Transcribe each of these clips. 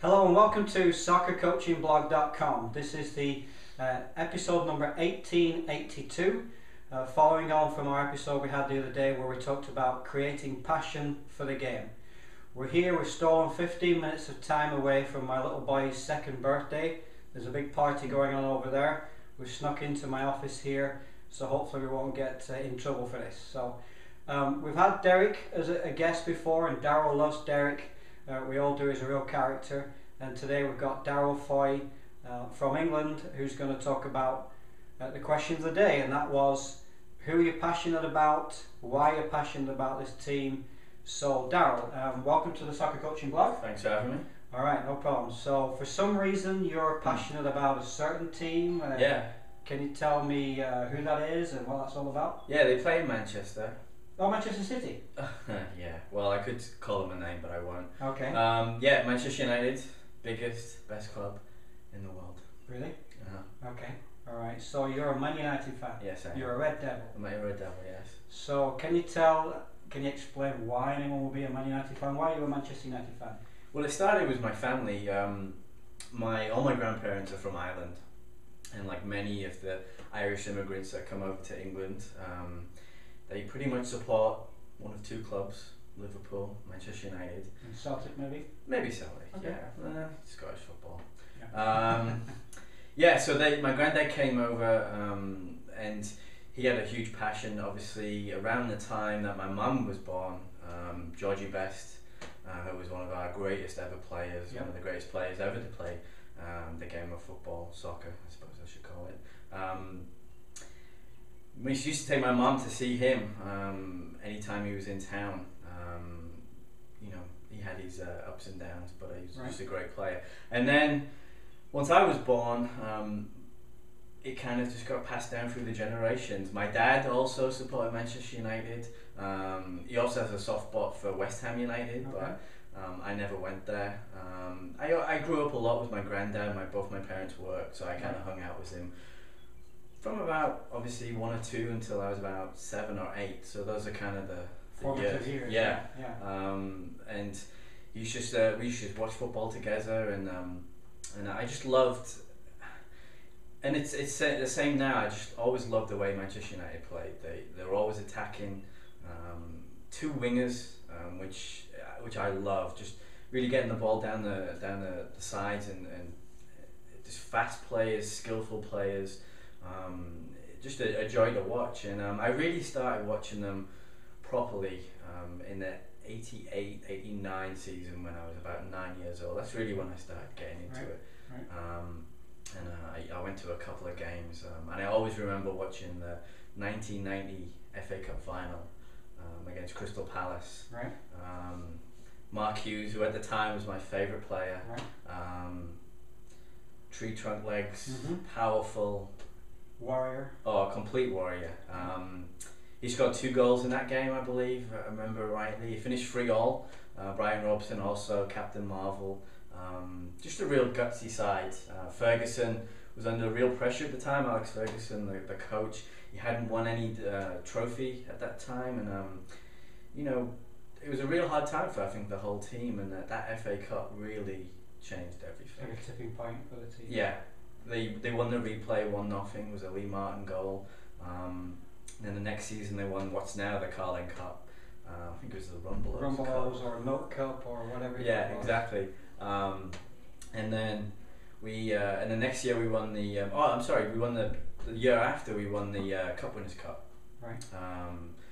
Hello and welcome to soccercoachingblog.com. This is the episode number 1882, following on from our episode we had the other day where we talked about creating passion for the game. We're here, we're stolen 15 minutes of time away from my little boy's second birthday. There's a big party going on over there. We've snuck into my office here, so hopefully we won't get in trouble for this. So we've had Derek as a guest before, and Darryl loves Derek. We all do, he's a real character, and today we've got Darryl Foy from England, who's going to talk about the question of the day, and that was, who are you passionate about, why are you passionate about this team? So Darryl, welcome to the Soccer Coaching Blog. Thanks for having me. Alright, no problem. So for some reason you're passionate about a certain team. Yeah. Can you tell me who that is and what that's all about? Yeah, they play in Manchester. Oh, Manchester City? Yeah, well I could call them a name but I won't. Okay. Yeah, Manchester United, biggest, best club in the world. Really? Uh-huh. Okay. Alright, so you're a Man United fan? Yes, I am. You're a Red Devil? I'm a Red Devil, yes. So can you explain why anyone will be a Man United fan? Why are you a Manchester United fan? Well, it started with my family. All my grandparents are from Ireland, and like many of the Irish immigrants that come over to England, they pretty much support one of two clubs, Liverpool, Manchester United. And Celtic maybe? Maybe Celtic, okay. Yeah. Scottish football. Yeah. Yeah, so my granddad came over and he had a huge passion, obviously, around the time that my mum was born. Georgie Best, who was one of our greatest ever players, yep. one of the greatest players ever to play the game of football, soccer, I suppose I should call it. We used to take my mum to see him anytime he was in town. You know, he had his ups and downs, but he was just a great player. And then once I was born, it kind of just got passed down through the generations. My dad also supported Manchester United. He also has a soft spot for West Ham United, okay. But I never went there. I grew up a lot with my granddad. Both my parents worked, so I kind of hung out with him from about obviously 1 or 2 until I was about 7 or 8. So those are kind of the formative years. Yeah. Yeah. And we used to watch football together, and I just loved. And it's the same now. I just always loved the way Manchester United played. They were always attacking. 2 wingers, which I love. Just really getting the ball down the sides and just fast players, skillful players. Just a joy to watch. And I really started watching them properly in the 88, 89 season when I was about 9 years old. That's really when I started getting into it. Right. And I went to a couple of games, and I always remember watching the 1990 FA Cup final against Crystal Palace. Right. Mark Hughes, who at the time was my favourite player. Right. Tree trunk legs, mm-hmm. Powerful. Warrior. Oh, complete warrior. He scored 2 goals in that game, I believe. I remember rightly. He finished 3-3. Brian Robson also, Captain Marvel. Just a real gutsy side. Ferguson was under real pressure at the time. Alex Ferguson, the coach, he hadn't won any trophy at that time, and you know, it was a real hard time for I think the whole team, and that FA Cup really changed everything. Like a tipping point for the team. Yeah, they won the replay 1-0. Was a Lee Martin goal. And then the next season they won what's now the Carling Cup. I think it was the Rumbelows or Milk Cup or whatever. Yeah, exactly. And then and the next year we won the. We won the year after we won the Cup Winners' Cup. Right.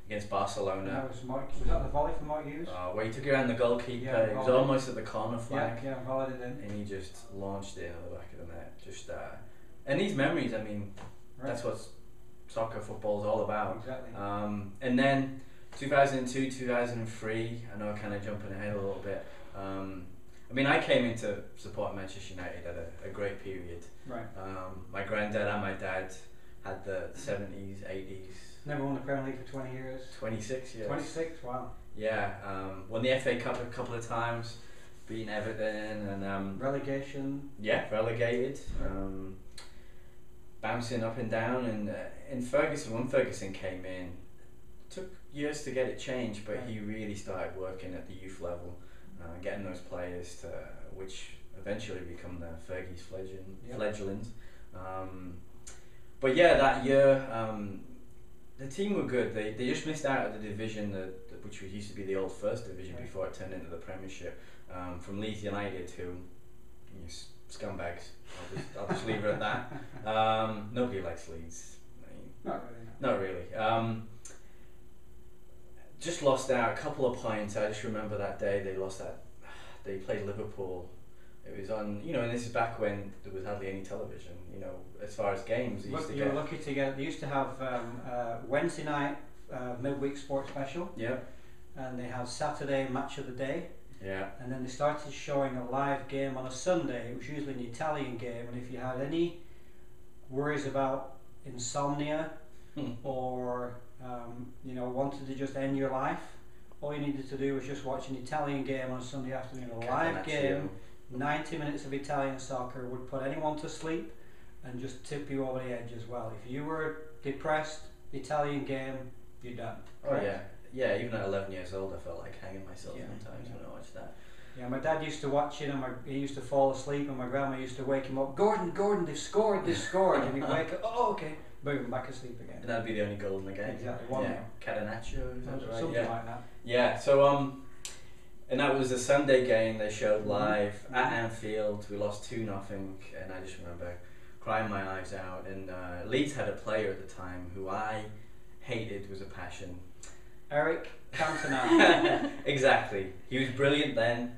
Against Barcelona. And that was that the volley from Mark Hughes? Where he took it around the goalkeeper. Yeah, it was almost at the corner flag. Yeah, volleyed it in. And he just launched it at the back of the net. Just and these memories, I mean, that's what soccer football is all about. Exactly. And then 2002, 2003. I know I'm kind of jumping ahead a little bit. I mean, I came into support Manchester United at a great period. Right. My granddad and my dad had the 70s, 80s. Never won the Premier League for 20 years. 26 years. 26, wow. Yeah, won the FA Cup a couple of times, beating Everton, and relegation. Yeah, relegated. Bouncing up and down, and in Ferguson, when Ferguson came in, it took years to get it changed, but he really started working at the youth level, getting those players to, which eventually become the Fergie's Yep. fledglings. But yeah, that year the team were good. They just missed out of the division which used to be the old First Division before it turned into the Premiership. From Leeds United, who scumbags. I'll just leave it at that. Nobody likes Leeds. I mean, Not really. not really. Just lost out a couple of points. I just remember that day they lost that. They played Liverpool. It was on, and this is back when there was hardly any television. As far as games, You're lucky to get. They used to have Wednesday night midweek sports special. Yeah. And they had Saturday match of the day. Yeah. And then they started showing a live game on a Sunday. It was usually an Italian game, and if you had any worries about insomnia or wanted to just end your life, all you needed to do was just watch an Italian game on a Sunday afternoon. A live game, 90 minutes of Italian soccer would put anyone to sleep and just tip you over the edge as well. If you were depressed, Italian game, you're done. Oh yeah. Yeah, even at 11 years old, I felt like hanging myself sometimes when I watched that. Yeah, my dad used to watch it, and he used to fall asleep, and my grandma used to wake him up. Gordon, they've scored, and he'd wake up. Oh, okay. Boom, back asleep again. And that'd be the only goal in the game. Exactly. One yeah. Catenaccio, is that right? Something like that. Yeah. So and that was a Sunday game they showed live at Anfield. We lost 2-0, and I just remember crying my eyes out. And Leeds had a player at the time who I hated was a passion. Eric Cantona. Exactly. He was brilliant then.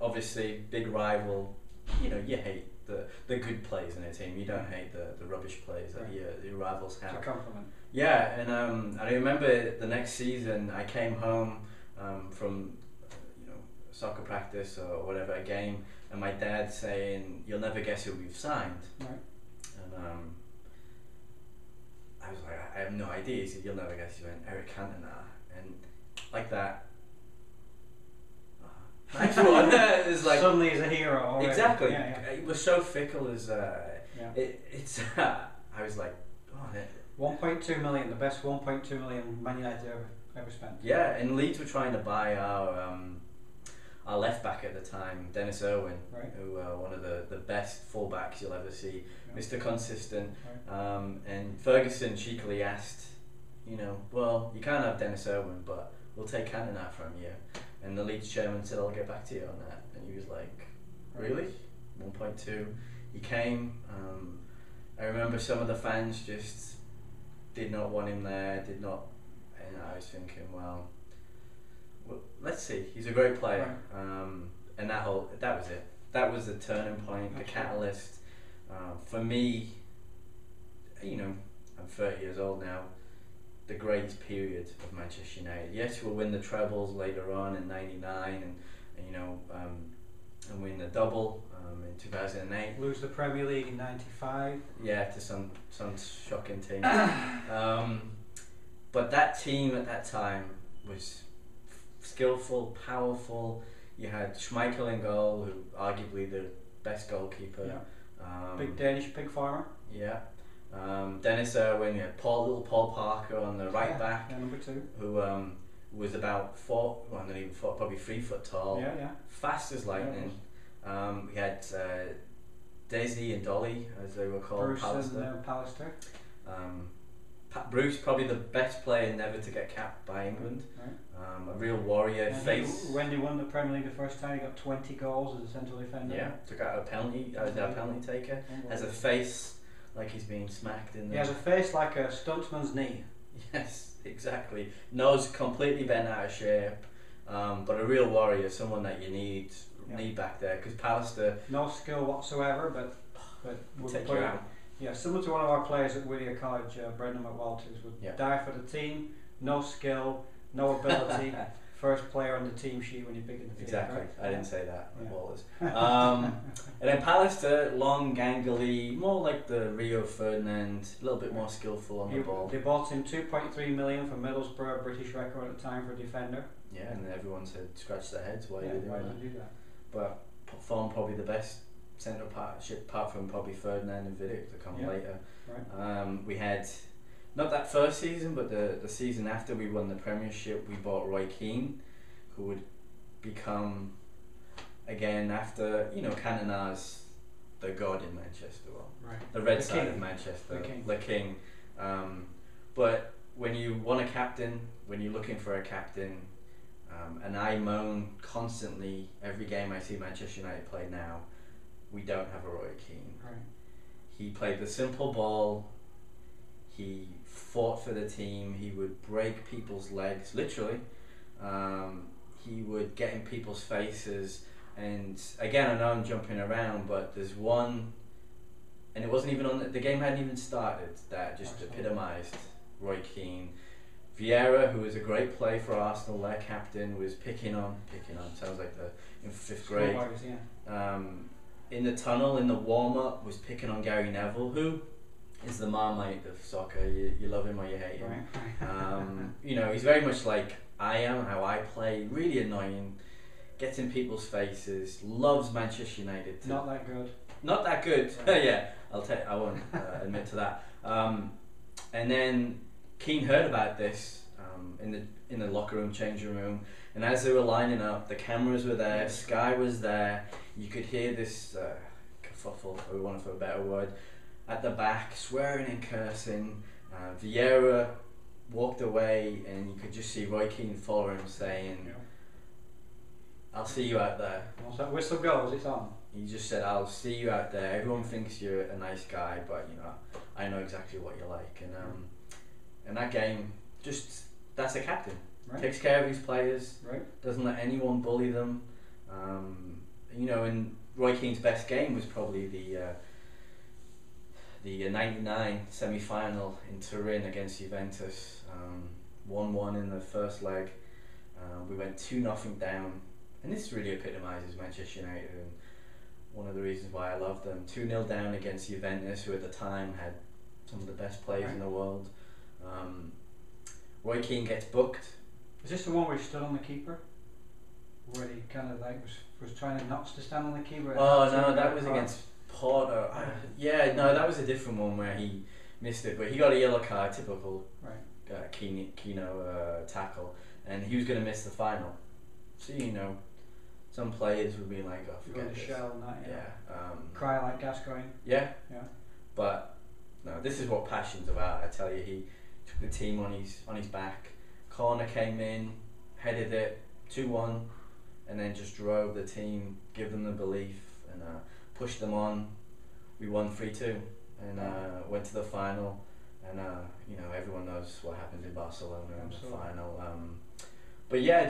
Obviously, big rival. You hate the good players in a team. You don't hate the rubbish players that your rivals have. It's a compliment. Yeah, and I remember the next season I came home from soccer practice or whatever, a game, and my dad saying, "You'll never guess who we've signed." Right. And I was like, "I have no idea." He said, "You'll never guess." He went, "Eric Cantona." And like that, nice one. It's like suddenly he's a hero. Already. Exactly. Yeah. It was so fickle as it's. I was like, oh. 1.2 million, the best 1.2 million Man United ever spent. Yeah, and Leeds were trying to buy our left back at the time, Dennis Irwin, who one of the best fullbacks you'll ever see, Mr. Consistent. And Ferguson cheekily asked, well, you can't have Dennis Irwin, but we'll take Cantona from you. And the Leeds chairman said, "I'll get back to you on that." And he was like, "Really? 1.2?" He came. I remember some of the fans just did not want him there. And I was thinking, well, let's see. He's a great player. And that was it. That was the turning point, the catalyst. For me, I'm 30 years old now. The greatest period of Manchester United. Yes, we'll win the trebles later on in '99, and win the double in 2008. Lose the Premier League in '95. Yeah, to some shocking team. But that team at that time was skillful, powerful. You had Schmeichel in goal, who arguably the best goalkeeper. Yeah. Big Danish pig farmer. Yeah. Dennis Irwin, little Paul Parker on the right back, number 2, who was about probably 3 foot tall, fast as lightning. We had Desi and Dolly, as they were called, Bruce and Pallister. Bruce, probably the best player never to get capped by England. A real warrior. When he won the Premier League the first time, he got 20 goals as a central defender. Yeah, took out a penalty. As a penalty taker. Has a face like he's being smacked in the... He has a face like a stuntman's knee. Yes, exactly. Nose completely bent out of shape, but a real warrior, someone that you need back there. Because Pallister... No skill whatsoever, but would take you out. Yeah, similar to one of our players at Whittier College, Brendan McWalters, would die for the team, no skill, no ability. First player on the team sheet when you pick in the field. Exactly, right? I didn't say that. McWalters. And then Pallister, long, gangly, more like the Rio Ferdinand, a little bit more skillful on the ball. They bought him 2.3 million from Middlesbrough, British record at the time for a defender. Yeah, and everyone said, scratch their heads, why did you do that? But formed probably the best centre partnership, apart from probably Ferdinand and Vidic to come later. Right. We had, not that first season, but the season after we won the Premiership, we bought Roy Keane, who would become again after Cantona's the god in Manchester, well, Right. the red The side king. of Manchester, The king. the king. But when you want a captain, when you're looking for a captain, and I moan constantly every game I see Manchester United play now, we don't have a Roy Keane. Right. He played the simple ball. He fought for the team. He would break people's legs, literally. He would get in people's faces. And again, I know I'm jumping around, but there's one, and it wasn't even on the game hadn't even started, that just epitomised Roy Keane. Vieira, who was a great play for Arsenal, their captain, was picking on, sounds like in 5th grade. Schoolboys, yeah. In the tunnel, in the warm-up, was picking on Gary Neville, who is the Marmite of soccer. You love him or you hate him. Right. He's very much like I am, how I play, really annoying, gets in people's faces, loves Manchester United. Not that good. Not that good. Right. Yeah, I won't admit to that. And then Keane heard about this in the locker room, changing room, and as they were lining up, the cameras were there, Sky was there. You could hear this kerfuffle, for want of a better word, at the back, swearing and cursing. Vieira walked away, and you could just see Roy Keane follow him, saying, "I'll see you out there." Once that whistle goes, it's on. He just said, "I'll see you out there. Everyone thinks you're a nice guy, but I know exactly what you're like." And that game, that's a captain. Right. Takes care of his players. Right. Doesn't let anyone bully them. And Roy Keane's best game was probably the '99 semi-final in Turin against Juventus. 1-1 in the first leg. We went 2-0 down, and this really epitomises Manchester United, and one of the reasons why I love them. 2-0 down against Juventus, who at the time had some of the best players in the world. Roy Keane gets booked. Is this the one where he stood on the keeper? Where he kind of was trying not to stand on the keeper? Oh no, that was against Porto. That was a different one where he missed it, but he got a yellow card, typical Keno tackle, and he was going to miss the final. So some players would be like, "Oh, forget this." Shell and that, Yeah. Cry like Gascoigne. Yeah. Yeah. But no, this is what passion's about. I tell you, he took the team on his back. Corner came in, headed it 2-1, and then just drove the team, give them the belief, and pushed them on. We won 3-2, and went to the final. And everyone knows what happened in Barcelona in the final. But yeah,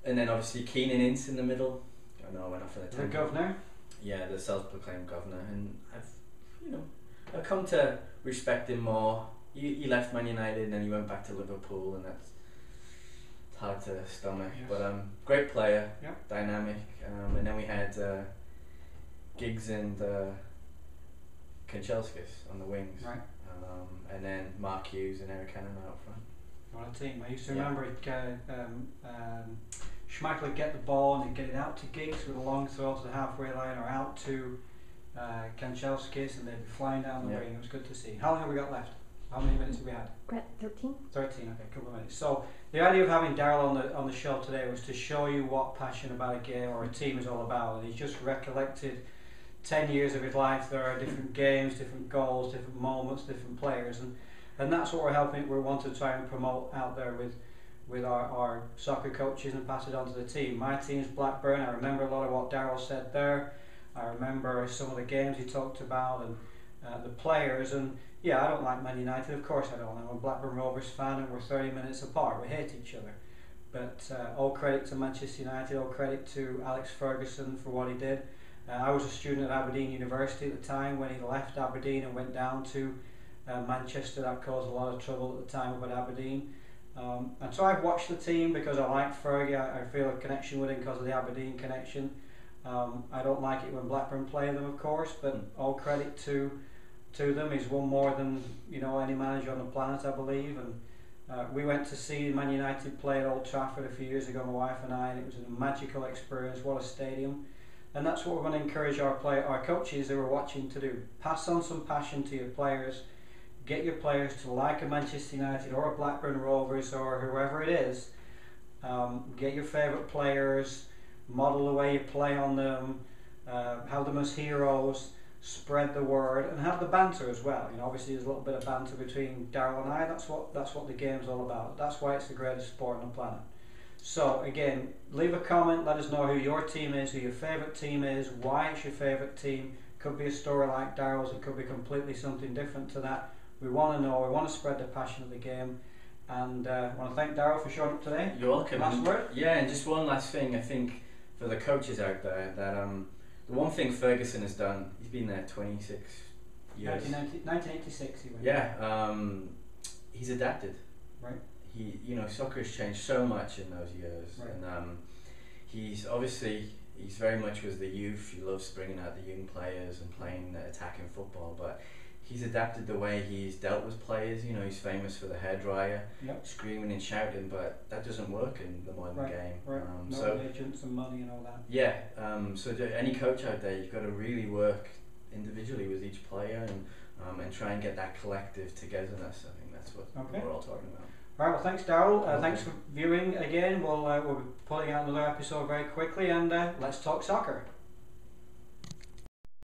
and then obviously Keane and Ince in the middle. I know I went off on a tangent. The governor. Yeah, the self-proclaimed governor, and I've come to respect him more. He left Man United and then he went back to Liverpool, and it's hard to stomach. Yes. But great player, Yeah. dynamic. And then we had Giggs and Kanchelskis on the wings, Right. and then Mark Hughes and Eric Cannon out front. What a team. I used to remember Schmeichel would get the ball and he'd get it out to Giggs with a long throw to the halfway line, or out to Kanchelskis, and they'd be flying down the wing. It was good to see. How long have we got left? How many minutes have we had? 13. 13, okay, a couple of minutes. So the idea of having Darryl on the show today was to show you what passion about a game or a team is all about. And he's just recollected 10 years of his life. There are different games, different goals, different moments, different players, and that's what we want to try and promote out there with our soccer coaches and pass it on to the team. My team's Blackburn. I remember a lot of what Darryl said there. I remember some of the games he talked about and the players, and yeah, I don't like Man United, of course I don't. I'm a Blackburn Rovers fan and we're 30 minutes apart, we hate each other. But all credit to Manchester United, all credit to Alex Ferguson for what he did. I was a student at Aberdeen University at the time. When he left Aberdeen and went down to Manchester, that caused a lot of trouble at the time up at Aberdeen. And so I've watched the team because I like Fergie. I feel a connection with him because of the Aberdeen connection. I don't like it when Blackburn play them, of course, but all credit to them. He's won more than any manager on the planet, I believe. And we went to see Man United play at Old Trafford a few years ago, my wife and I, and it was a magical experience. What a stadium! And that's what we're going to encourage our coaches who are watching to do. Pass on some passion to your players. Get your players to like a Manchester United or a Blackburn Rovers or whoever it is. Get your favourite players. model the way you play on them, have them as heroes, spread the word, and have the banter as well. You know, obviously there's a little bit of banter between Darryl and I. That's what the game's all about. That's why it's the greatest sport on the planet. So again, leave a comment, let us know who your team is, who your favourite team is, why it's your favourite team. Could be a story like Darryl's, it could be completely something different to that. We want to know, we want to spread the passion of the game. And I want to thank Darryl for showing up today. You're welcome. Last word? Yeah, and just one last thing, I think, for the coaches out there, that the one thing Ferguson has done, he's been there 26 years. 1986 he went. Yeah, he's adapted. Right. Soccer has changed so much in those years, right. And he's very much was the youth. He loves bringing out the young players and playing attacking football, but he's adapted the way he's dealt with players. You know, he's famous for the hairdryer, yep. screaming and shouting, but that doesn't work in the modern game. Right. No agents and money and all that. Yeah. So any coach out there, you've got to really work individually with each player and try and get that collective togetherness. I think that's what we're all talking about. Right, well, thanks, Darryl. Thanks for viewing again. We'll be putting out another episode very quickly, and let's talk soccer.